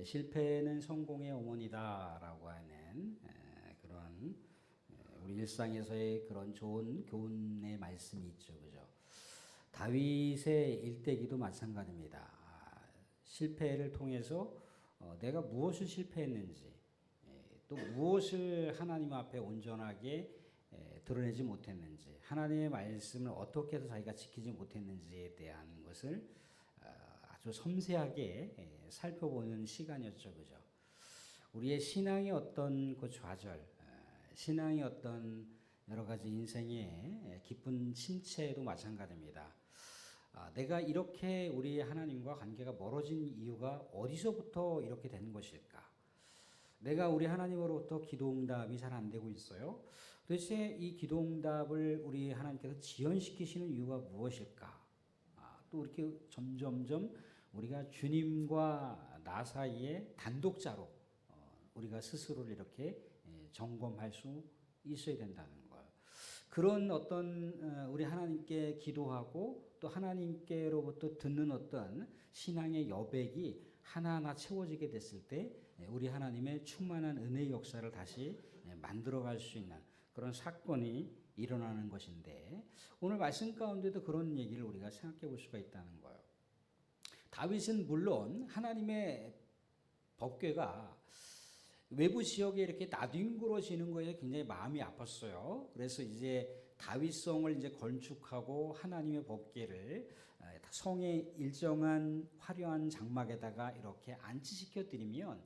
실패는 성공의 어머니다라고 하는 그런 우리 일상에서의 그런 좋은 교훈의 말씀이 있죠, 그죠? 다윗의 일대기도 마찬가지입니다. 실패를 통해서 내가 무엇을 실패했는지, 또 무엇을 하나님 앞에 온전하게 드러내지 못했는지, 하나님의 말씀을 어떻게 해서 자기가 지키지 못했는지에 대한 것을 아주 섬세하게 살펴보는 시간이었죠, 그죠? 우리의 신앙의 어떤 그 좌절, 신앙의 어떤 여러 가지 인생의 기쁜 침체도 마찬가지입니다. 내가 이렇게 우리 하나님과 관계가 멀어진 이유가 어디서부터 이렇게 된 것일까? 내가 우리 하나님으로부터 기도응답이 잘 안 되고 있어요. 도대체 이 기도응답을 우리 하나님께서 지연시키시는 이유가 무엇일까? 또 이렇게 점점점 우리가 주님과 나 사이에 단독자로 우리가 스스로를 이렇게 점검할 수 있어야 된다는 거예요. 그런 어떤 우리 하나님께 기도하고 또 하나님께로부터 듣는 어떤 신앙의 여백이 하나하나 채워지게 됐을 때 우리 하나님의 충만한 은혜의 역사를 다시 만들어갈 수 있는 그런 사건이 일어나는 것인데, 오늘 말씀 가운데도 그런 얘기를 우리가 생각해 볼 수가 있다는 거예요. 다윗은 물론 하나님의 법궤가 외부 지역에 이렇게 나뒹굴어지는 거에 굉장히 마음이 아팠어요. 그래서 이제 다윗성을 이제 건축하고 하나님의 법궤를 성의 일정한 화려한 장막에다가 이렇게 안치시켜 드리면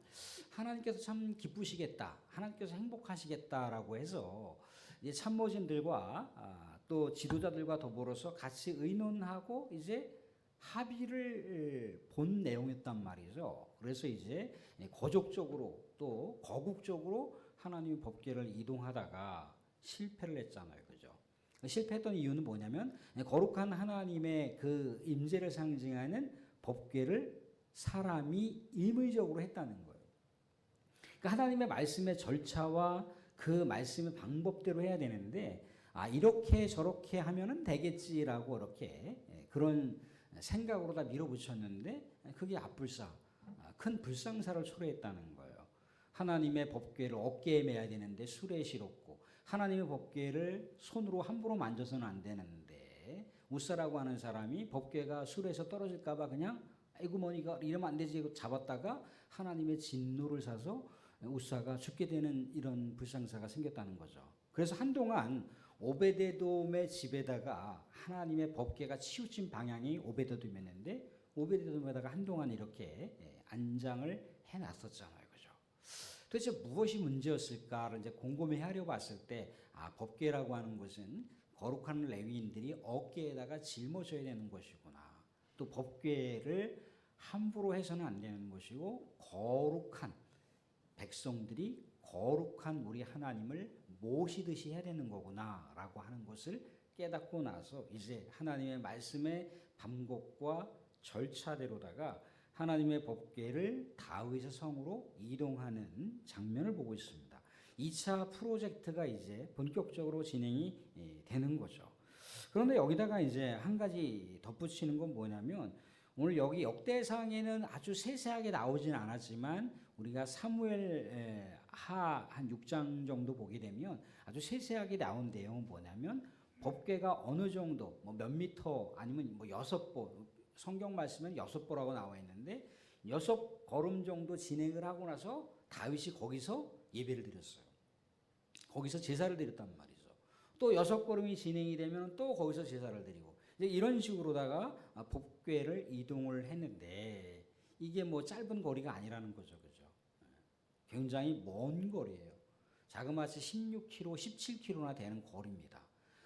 하나님께서 참 기쁘시겠다, 하나님께서 행복하시겠다라고 해서 이제 참모진들과 또 지도자들과 더불어서 같이 의논하고 이제 합의를 본 내용이었단 말이죠. 그래서 이제 거족적으로 또 거국적으로 하나님의 법궤를 이동하다가 실패를 했잖아요. 그죠? 실패했던 이유는 뭐냐면 거룩한 하나님의 그 임재를 상징하는 법궤를 사람이 임의적으로 했다는 거예요. 그러니까 하나님의 말씀의 절차와 그 말씀의 방법대로 해야 되는데 이렇게 저렇게 하면은 되겠지라고 이렇게 그런 생각으로 다 밀어붙였는데 그게 큰 불상사를 초래했다는 거예요. 하나님의 법궤를 어깨에 매야 되는데 수레에 실었고, 하나님의 법궤를 손으로 함부로 만져서는 안 되는데 우사라고 하는 사람이 법궤가 수레에서 떨어질까봐 그냥 아이고 머니가 이러면 안 되지 잡았다가 하나님의 진노를 사서 우사가 죽게 되는 이런 불상사가 생겼다는 거죠. 그래서 한동안 오베데돔의 집에다가 하나님의 법궤가 치우친 방향이 오베데돔이었는데 오베데돔에다가 한동안 이렇게 안장을 해놨었잖아요, 그죠? 도대체 무엇이 문제였을까를 이제 곰곰이 하려 봤을 때 법궤라고 하는 것은 거룩한 레위인들이 어깨에다가 짊어져야 되는 것이구나. 또 법궤를 함부로 해서는 안 되는 것이고 거룩한 백성들이 거룩한 우리 하나님을 모시듯이 해야 되는 거구나라고 하는 것을 깨닫고 나서 이제 하나님의 말씀의 방법과 절차대로다가 하나님의 법궤를 다윗의 성으로 이동하는 장면을 보고 있습니다. 2차 프로젝트가 이제 본격적으로 진행이 되는 거죠. 그런데 여기다가 이제 한 가지 덧붙이는 건 뭐냐면, 오늘 여기 역대상에는 아주 세세하게 나오진 않았지만 우리가 사무엘 하 한 6장 정도 보게 되면 아주 세세하게 나온 내용은 뭐냐면, 법궤가 어느 정도 몇 미터 아니면 6보, 성경 말씀은 6보라고 나와 있는데 6걸음 정도 진행을 하고 나서 다윗이 거기서 예배를 드렸어요. 거기서 제사를 드렸단 말이죠. 또 6걸음이 진행이 되면 또 거기서 제사를 드리고 이제 이런 식으로다가 법궤를 이동을 했는데 이게 짧은 거리가 아니라는 거죠, 그죠? 굉장히 먼 거리예요. 자그마치 16km, 17km나 되는 거리입니다.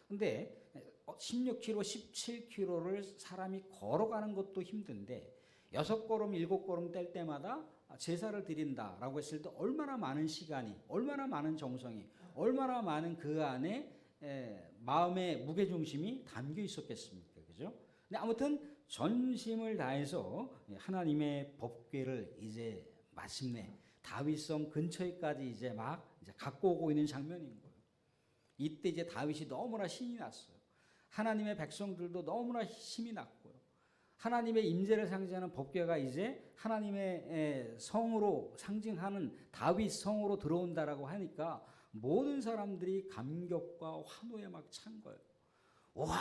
근데 16km, 17km를 사람이 걸어가는 것도 힘든데 6걸음, 7걸음 뗄 때마다 제사를 드린다라고 했을 때 얼마나 많은 시간이, 얼마나 많은 정성이, 얼마나 많은 그 안에 마음의 무게중심이 담겨 있었겠습니까? 그죠? 근데 아무튼 전심을 다해서 하나님의 법궤를 이제 마침내 다윗성 근처에까지 이제 갖고 오고 있는 장면인 거예요. 이때 이제 다윗이 너무나 신이 났어요. 하나님의 백성들도 너무나 힘이 났고요. 하나님의 임재를 상징하는 법궤가 이제 하나님의 성으로 상징하는 다윗 성으로 들어온다라고 하니까 모든 사람들이 감격과 환호에 막 찬 거예요. 와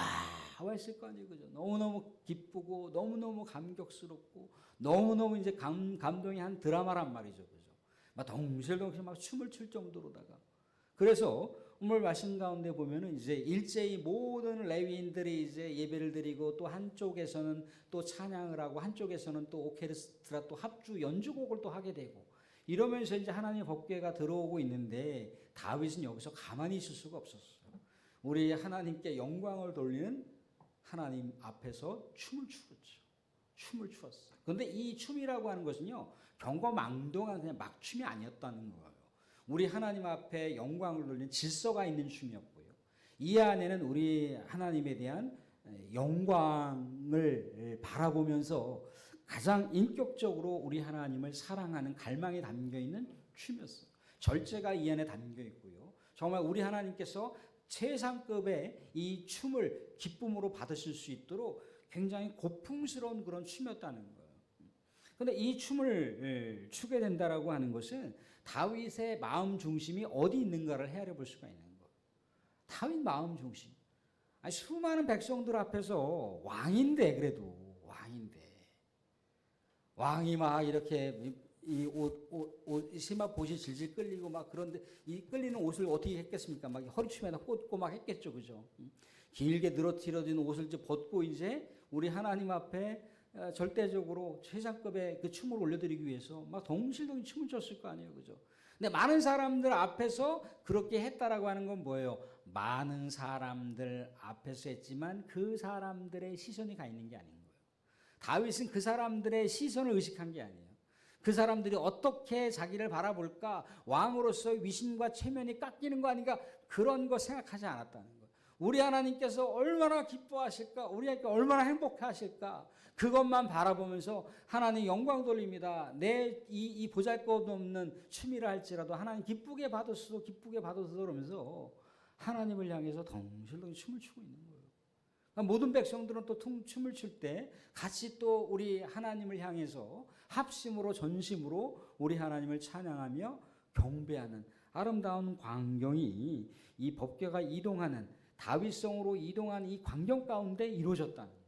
했을 거 아니에요, 그죠? 너무너무 기쁘고 너무너무 감격스럽고 너무너무 이제 감동이 한 드라마란 말이죠, 그죠? 막 덩실덩실 막 춤을 출 정도로다가. 그래서 오늘 말씀 가운데 보면은 이제 일제히 모든 레위인들이 이제 예배를 드리고 또 한쪽에서는 또 찬양을 하고 한쪽에서는 또 오케스트라 또 합주 연주곡을 또 하게 되고 이러면서 이제 하나님의 법궤가 들어오고 있는데 다윗은 여기서 가만히 있을 수가 없었어요. 우리 하나님께 영광을 돌리는 하나님 앞에서 춤을 추었죠. 춤을 추었어요. 그런데 이 춤이라고 하는 것은요, 경거망동한 그냥 막춤이 아니었다는 거예요. 우리 하나님 앞에 영광을 돌리는 질서가 있는 춤이었고요. 이 안에는 우리 하나님에 대한 영광을 바라보면서 가장 인격적으로 우리 하나님을 사랑하는 갈망이 담겨 있는 춤이었어요. 절제가 이 안에 담겨 있고요. 정말 우리 하나님께서 최상급의 이 춤을 기쁨으로 받으실 수 있도록 굉장히 고풍스러운 그런 춤이었다는 거예요. 그런데 이 춤을 추게 된다라고 하는 것은 다윗의 마음 중심이 어디 있는가를 헤아려 볼 수가 있는 거예요. 다윗 마음 중심. 아니, 수많은 백성들 앞에서 왕인데 그래도 왕이 막 이렇게 이 옷 세마포시 질질 끌리고 막 그런데 이 끌리는 옷을 어떻게 했겠습니까? 막 허리춤에다 꽂고 막 했겠죠, 그죠? 길게 늘어뜨려진 옷을 이제 벗고 이제 우리 하나님 앞에 절대적으로 최상급의 그 춤을 올려드리기 위해서 막 덩실덩실 춤을 췄을 거 아니에요, 그죠? 근데 많은 사람들 앞에서 그렇게 했다라고 하는 건 뭐예요? 많은 사람들 앞에서 했지만 그 사람들의 시선이 가 있는 게 아닌 거예요. 다윗은 그 사람들의 시선을 의식한 게 아니에요. 그 사람들이 어떻게 자기를 바라볼까? 왕으로서의 위신과 체면이 깎이는 거 아닌가? 그런 거 생각하지 않았다는 거예요. 우리 하나님께서 얼마나 기뻐하실까? 우리 하나님께 얼마나 행복하실까? 그것만 바라보면서 하나님 영광 돌립니다. 내 이 보잘것없는 춤이라 할지라도 하나님 기쁘게 받으소서 그러면서 하나님을 향해서 덩실덩실 춤을 추고 있는 거예요. 모든 백성들은 또 춤을 출 때 같이 또 우리 하나님을 향해서 합심으로 전심으로 우리 하나님을 찬양하며 경배하는 아름다운 광경이 이 법궤가 이동하는 다윗성으로 이동한 이 광경 가운데 이루어졌다는 거예요.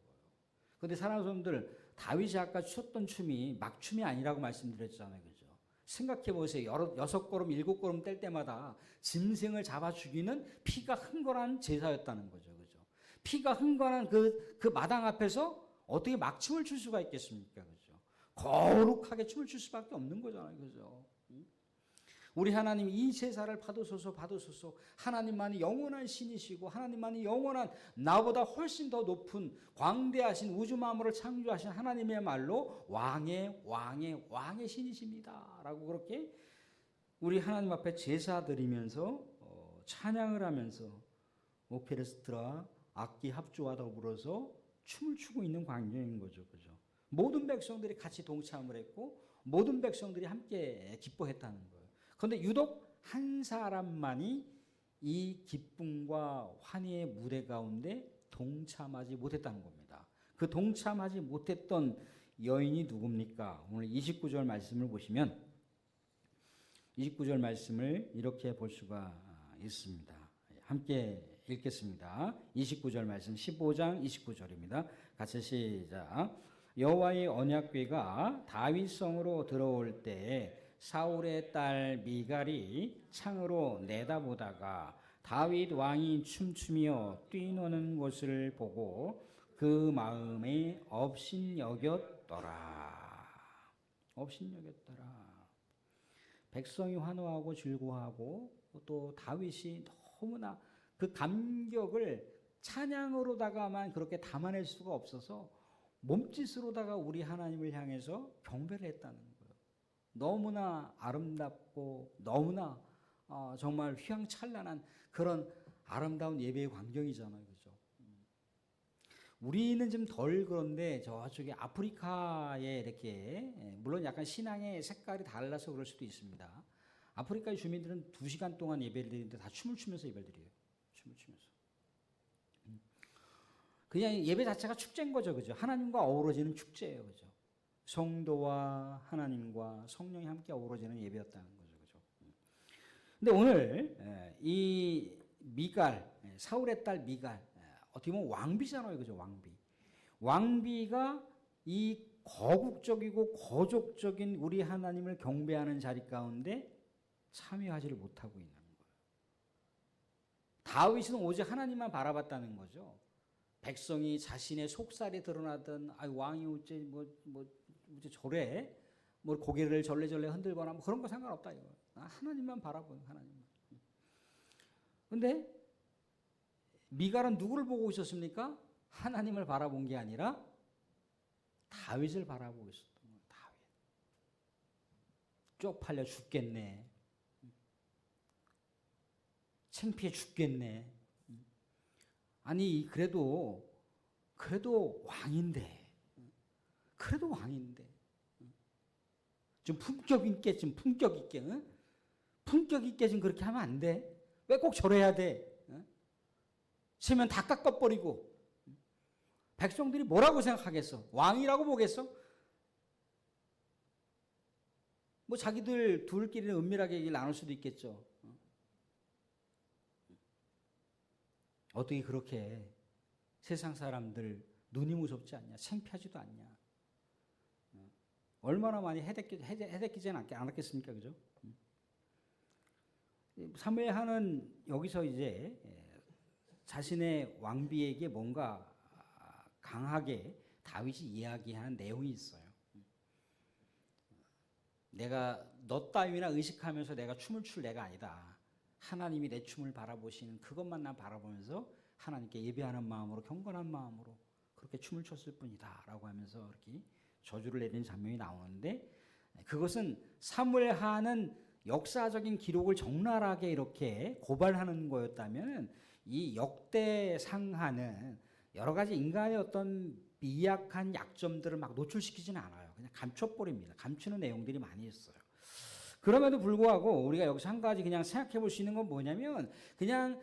그런데 사랑하는 사람들, 다윗이 아까 췄던 춤이 막춤이 아니라고 말씀드렸잖아요, 그죠? 생각해 보세요. 6걸음 7걸음 뗄 때마다 짐승을 잡아 죽이는 피가 흥건한 제사였다는 거죠, 그죠? 피가 흥건한 그 마당 앞에서 어떻게 막춤을 출 수가 있겠습니까? 그죠? 거룩하게 춤을 출 수밖에 없는 거잖아요. 그죠? 우리 하나님 이 제사를 받으소서. 하나님만이 영원한 신이시고 하나님만이 영원한 나보다 훨씬 더 높은 광대하신 우주 만물을 창조하신 하나님의 말로 왕의 신이십니다. 라고 그렇게 우리 하나님 앞에 제사 드리면서 찬양을 하면서 오케스트라 악기 합주와 더불어서 춤을 추고 있는 광경인 거죠. 그죠? 모든 백성들이 같이 동참을 했고 모든 백성들이 함께 기뻐했다는 거예요. 그런데 유독 한 사람만이 이 기쁨과 환희의 무대 가운데 동참하지 못했다는 겁니다. 그 동참하지 못했던 여인이 누굽니까? 오늘 29절 말씀을 보시면 29절 말씀을 이렇게 볼 수가 있습니다. 함께 읽겠습니다. 29절 말씀 15장 29절입니다. 같이 시작. 여호와의 언약궤가 다윗성으로 들어올 때 사울의 딸 미갈이 창으로 내다보다가 다윗 왕이 춤추며 뛰노는 것을 보고 그 마음에 업신여겼더라. 백성이 환호하고 즐거워하고 또 다윗이 너무나 그 감격을 찬양으로다가만 그렇게 담아낼 수가 없어서 몸짓으로다가 우리 하나님을 향해서 경배를 했다는 거예요. 너무나 아름답고 너무나 정말 휘황찬란한 그런 아름다운 예배의 광경이잖아요. 그죠? 우리는 좀 덜 그런데 저쪽에 아프리카에 이렇게 물론 약간 신앙의 색깔이 달라서 그럴 수도 있습니다. 아프리카의 주민들은 2시간 동안 예배를 드리는데 다 춤을 추면서 예배를 드려요. 춤을 추면서. 그냥 예배 자체가 축제인 거죠, 그죠? 하나님과 어우러지는 축제예요, 그죠? 성도와 하나님과 성령이 함께 어우러지는 예배였다는 거죠, 그죠? 근데 오늘 이 미갈, 사울의 딸 미갈, 어떻게 보면 왕비잖아요, 그죠? 왕비가 이 거국적이고 거족적인 우리 하나님을 경배하는 자리 가운데 참여하지를 못하고 있는 거예요. 다윗은 오직 하나님만 바라봤다는 거죠. 백성이 자신의 속살이 드러나든 왕이 어째 어째 저래 고개를 절레절레 흔들거나 그런 거 상관없다 이거. 하나님만 바라보는 하나님만. 근데 미갈은 누구를 보고 있었습니까? 하나님을 바라본 게 아니라 다윗을 바라보고 있었던 거예요. 다윗. 쪽팔려 죽겠네. 창피해 죽겠네. 아니 그래도 왕인데 좀 품격 있게 좀 품격 있게 좀 그렇게 하면 안 돼. 왜 꼭 저래야 돼? 세면 다 깎아버리고 백성들이 뭐라고 생각하겠어? 왕이라고 보겠어? 뭐 자기들 둘끼리는 은밀하게 얘기를 나눌 수도 있겠죠. 어떻게 그렇게 세상 사람들 눈이 무섭지 않냐? 창피하지도 않냐? 얼마나 많이 해댔기지 않았겠습니까? 그죠? 사무엘하는 여기서 이제 자신의 왕비에게 뭔가 강하게 다윗이 이야기하는 내용이 있어요. 내가 너 따위나 의식하면서 내가 춤을 출 내가 아니다. 하나님이 내 춤을 바라보시는 그것만 난 바라보면서 하나님께 예배하는 마음으로 경건한 마음으로 그렇게 춤을 췄을 뿐이다 라고 하면서 이렇게 저주를 내리는 장면이 나오는데, 그것은 사무엘하는 역사적인 기록을 적나라하게 이렇게 고발하는 거였다면 이 역대상하는 여러 가지 인간의 어떤 미약한 약점들을 막 노출시키지는 않아요. 그냥 감춰버립니다. 감추는 내용들이 많이 있어요. 그럼에도 불구하고 우리가 여기서 한 가지 그냥 생각해 볼 수 있는 건 뭐냐면, 그냥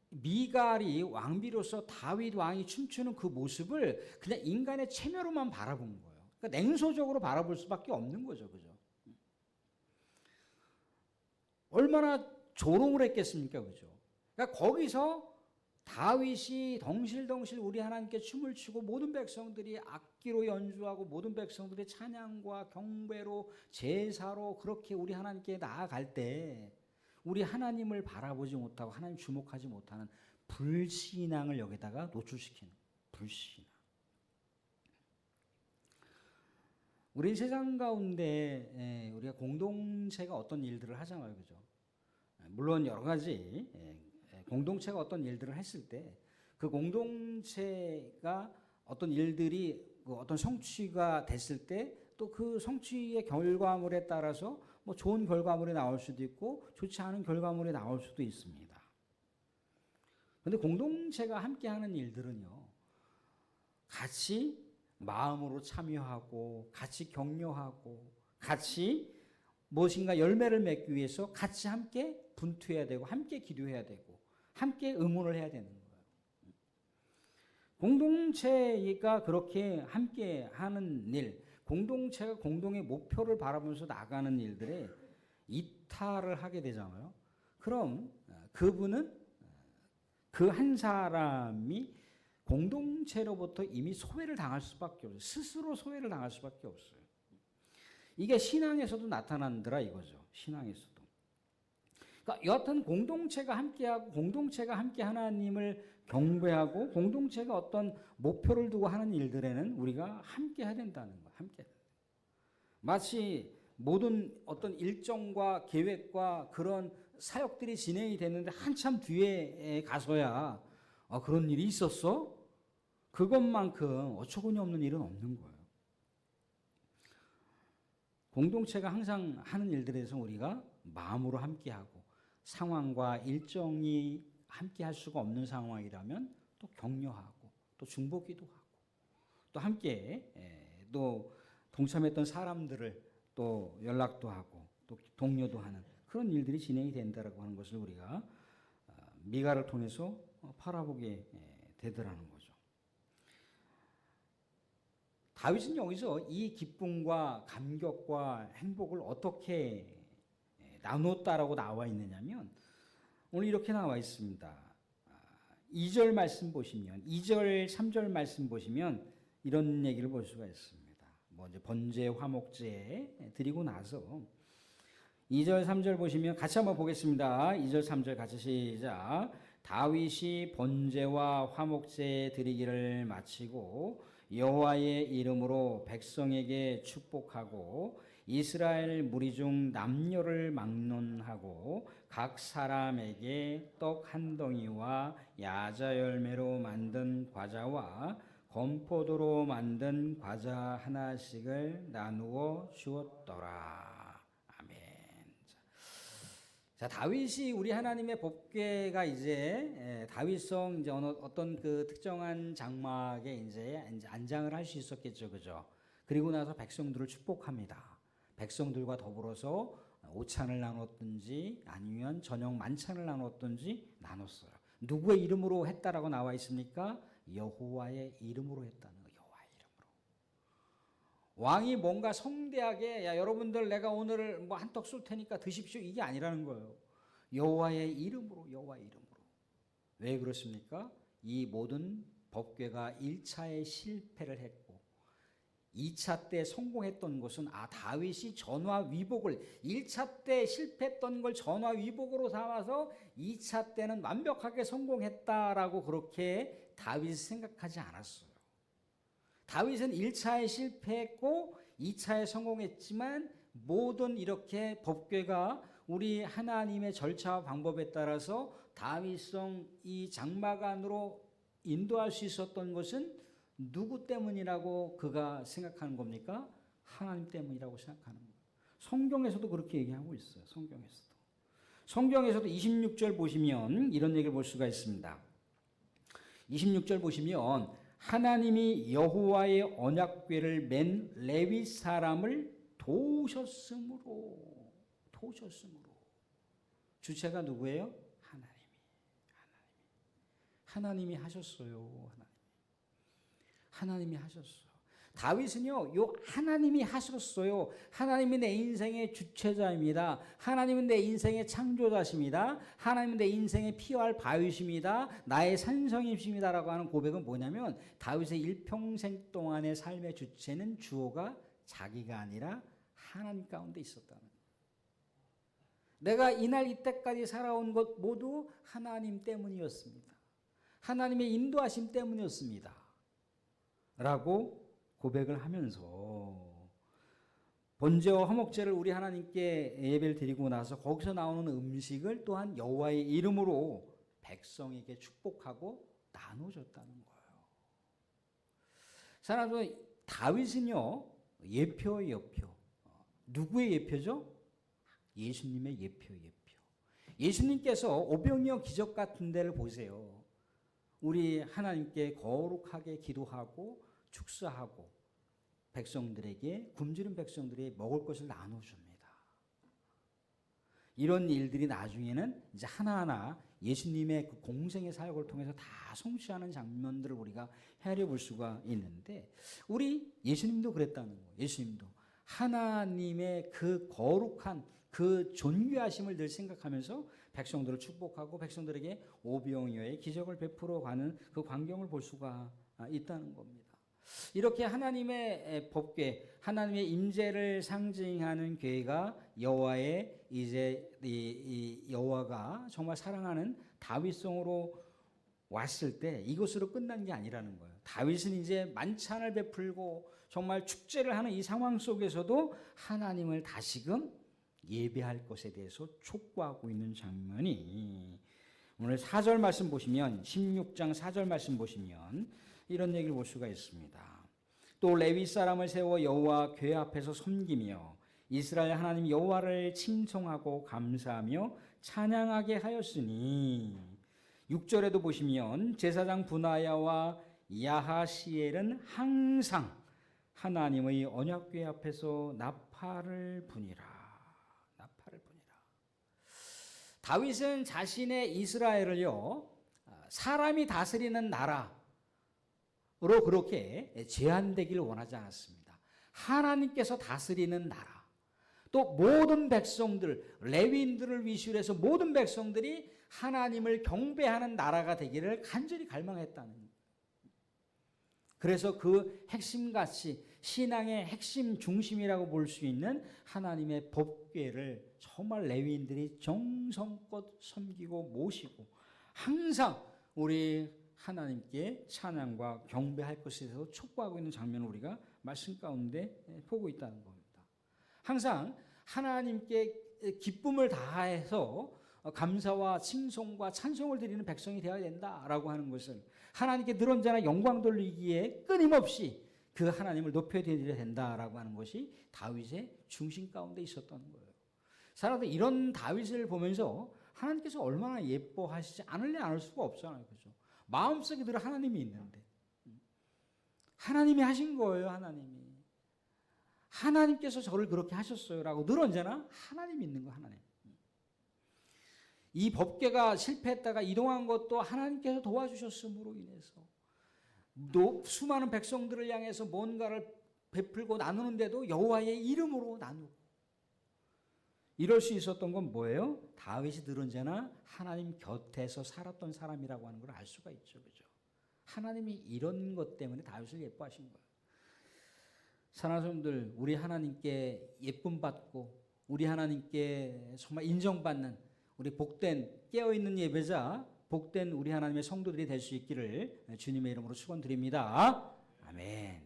미갈이 왕비로서 다윗 왕이 춤추는 그 모습을 그냥 인간의 체면으로만 바라본 거예요. 그러니까 냉소적으로 바라볼 수밖에 없는 거죠, 그죠? 얼마나 조롱을 했겠습니까, 그죠? 그러니까 거기서 다윗이 덩실덩실 우리 하나님께 춤을 추고 모든 백성들이 악기로 연주하고 모든 백성들이 찬양과 경배로 제사로 그렇게 우리 하나님께 나아갈 때 우리 하나님을 바라보지 못하고 하나님 주목하지 못하는 불신앙을 여기다가 노출시키는 불신앙. 우리 세상 가운데 우리가 공동체가 어떤 일들을 하잖아요, 그죠? 물론 여러 가지 공동체가 어떤 일들을 했을 때 그 공동체가 어떤 일들이 어떤 성취가 됐을 때 또 그 성취의 결과물에 따라서 뭐 좋은 결과물이 나올 수도 있고 좋지 않은 결과물이 나올 수도 있습니다. 그런데 공동체가 함께하는 일들은요, 같이 마음으로 참여하고 같이 격려하고 같이 무엇인가 열매를 맺기 위해서 같이 함께 분투해야 되고 함께 기도해야 되고 함께 의문을 해야 되는 거예요. 공동체가 그렇게 함께 하는 일, 공동체가 공동의 목표를 바라보면서 나가는 일들에 이탈을 하게 되잖아요. 그럼 그분은 그 한 사람이 공동체로부터 이미 소외를 당할 수밖에 없어요. 스스로 소외를 당할 수밖에 없어요. 이게 신앙에서도 나타난더라 이거죠. 신앙에서도. 그러니까 여하튼 공동체가 함께하고 공동체가 함께 하나님을 경배하고 공동체가 어떤 목표를 두고 하는 일들에는 우리가 함께 해야 된다는 거예요. 함께. 마치 모든 어떤 일정과 계획과 그런 사역들이 진행이 됐는데 한참 뒤에 가서야 그런 일이 있었어? 그것만큼 어처구니 없는 일은 없는 거예요. 공동체가 항상 하는 일들에서 우리가 마음으로 함께하고 상황과 일정이 함께할 수가 없는 상황이라면 또 격려하고 또 중보기도 하고 또 함께 또 동참했던 사람들을 또 연락도 하고 또 독려도 하는 그런 일들이 진행이 된다라고 하는 것을 우리가 미가를 통해서 바라보게 되더라는 거죠. 다윗은 여기서 이 기쁨과 감격과 행복을 어떻게 나눴다라고 나와 있느냐면 오늘 이렇게 나와 있습니다. 2절 말씀 보시면 2절 3절 말씀 보시면 이런 얘기를 볼 수가 있습니다. 먼저 번제 화목제 드리고 나서 2절 3절 보시면 같이 한번 보겠습니다. 2절 3절 같이 시작. 다윗이 번제와 화목제 드리기를 마치고 여호와의 이름으로 백성에게 축복하고 이스라엘 무리 중 남녀를 막론하고 각 사람에게 떡 한 덩이와 야자 열매로 만든 과자와 건포도로 만든 과자 하나씩을 나누어 주었더라. 아멘. 자, 다윗이 우리 하나님의 법궤가 이제 다윗성 이제 어떤 그 특정한 장막에 이제 안장을 할 수 있었겠죠, 그죠? 그리고 나서 백성들을 축복합니다. 백성들과 더불어서 오찬을 나눴든지 아니면 저녁 만찬을 나눴든지 나눴어요. 누구의 이름으로 했다라고 나와 있습니까? 여호와의 이름으로 했다는 거예요. 여호와의 이름으로. 왕이 뭔가 성대하게 야 여러분들 내가 오늘 뭐 한떡 쏠 테니까 드십시오 이게 아니라는 거예요. 여호와의 이름으로 여호와의 이름으로. 왜 그렇습니까? 이 모든 법궤가 1차에 실패를 했고 2차 때 성공했던 것은 다윗이 전화위복을 1차 때 실패했던 걸 전화위복으로 삼아서 2차 때는 완벽하게 성공했다라고 그렇게 다윗이 생각하지 않았어요. 다윗은 1차에 실패했고 2차에 성공했지만 모든 이렇게 법궤가 우리 하나님의 절차와 방법에 따라서 다윗성 이 장막 안으로 인도할 수 있었던 것은 누구 때문이라고 그가 생각하는 겁니까? 하나님 때문이라고 생각하는 거예요. 성경에서도 그렇게 얘기하고 있어요. 성경에서도 26절 보시면 이런 얘기를 볼 수가 있습니다. 26절 보시면 하나님이 여호와의 언약궤를 맨 레위 사람을 도우셨으므로 주체가 누구예요? 하나님이 하셨어요. 하나님이 하셨어요. 다윗은요, 요 하나님이 하셨어요. 하나님이 내 인생의 주체자입니다. 하나님은 내 인생의 창조자십니다. 하나님은 내 인생의 피할 바위십니다. 나의 산성이십니다라고 하는 고백은 뭐냐면 다윗의 일평생 동안의 삶의 주체는 주어가 자기가 아니라 하나님 가운데 있었다는 거예요. 내가 이날 이때까지 살아온 것 모두 하나님 때문이었습니다. 하나님의 인도하심 때문이었습니다. 라고 고백을 하면서 번제와 화목제를 우리 하나님께 예배를 드리고 나서 거기서 나오는 음식을 또한 여호와의 이름으로 백성에게 축복하고 나눠줬다는 거예요. 사람들 다윗은요 예표예요. 누구의 예표죠? 예수님의 예표. 예수님께서 오병이어 기적 같은 데를 보세요. 우리 하나님께 거룩하게 기도하고 축사하고 백성들에게 굶주린 백성들이 먹을 것을 나눠줍니다. 이런 일들이 나중에는 이제 하나하나 예수님의 그 공생의 사역을 통해서 다 성취하는 장면들을 우리가 헤아려 볼 수가 있는데 우리 예수님도 그랬다는 거예요. 예수님도 하나님의 그 거룩한 그 존귀하심을 늘 생각하면서 백성들을 축복하고 백성들에게 오병이어의 기적을 베풀어 가는 그 광경을 볼 수가 있다는 겁니다. 이렇게 하나님의 법궤, 하나님의 임재를 상징하는 궤가 여호와의 이제 이 여호와가 정말 사랑하는 다윗성으로 왔을 때 이것으로 끝난 게 아니라는 거예요. 다윗은 이제 만찬을 베풀고 정말 축제를 하는 이 상황 속에서도 하나님을 다시금 예배할 것에 대해서 촉구하고 있는 장면이 오늘 4절 말씀 보시면 16장 4절 말씀 보시면 이런 얘기를 볼 수가 있습니다. 또 레위 사람을 세워 여호와 궤 앞에서 섬기며 이스라엘 하나님 여호와를 칭송하고 감사하며 찬양하게 하였으니 6절에도 보시면 제사장 분하야와 야하시엘은 항상 하나님의 언약궤 앞에서 나팔을 부니라. 다윗은 자신의 이스라엘을요 사람이 다스리는 나라로 그렇게 제한되기를 원하지 않았습니다. 하나님께서 다스리는 나라, 또 모든 백성들, 레위인들을 위시로 해서 모든 백성들이 하나님을 경배하는 나라가 되기를 간절히 갈망했다는 거예요. 그래서 그 핵심같이 신앙의 핵심 중심이라고 볼 수 있는 하나님의 법궤를 정말 레위인들이 정성껏 섬기고 모시고 항상 우리 하나님께 찬양과 경배할 것에 대해서 촉구하고 있는 장면을 우리가 말씀 가운데 보고 있다는 겁니다. 항상 하나님께 기쁨을 다해서 감사와 칭송과 찬송을 드리는 백성이 되어야 된다라고 하는 것을 하나님께 늘 언제나 영광 돌리기에 끊임없이 그 하나님을 높여드려야 된다라고 하는 것이 다윗의 중심 가운데 있었던 거예요. 사람들 이런 다윗을 보면서 하나님께서 얼마나 예뻐하시지 않을 수가 없잖아요. 그죠? 마음속에 늘 하나님이 있는데 하나님이 하신 거예요. 하나님께서 저를 그렇게 하셨어요라고 늘 언제나 하나님이 있는 거예요. 하나님. 이 법궤가 실패했다가 이동한 것도 하나님께서 도와주셨음으로 인해서 수많은 백성들을 향해서 뭔가를 베풀고 나누는데도 여호와의 이름으로 나누고 이럴 수 있었던 건 뭐예요? 다윗이 늘 언제나 하나님 곁에서 살았던 사람이라고 하는 걸 알 수가 있죠. 그죠? 하나님이 이런 것 때문에 다윗을 예뻐하신 거예요. 사랑하는 사람들, 우리 하나님께 예쁨 받고 우리 하나님께 정말 인정받는 우리 복된 깨어있는 예배자, 복된 우리 하나님의 성도들이 될 수 있기를 주님의 이름으로 축원드립니다. 아멘.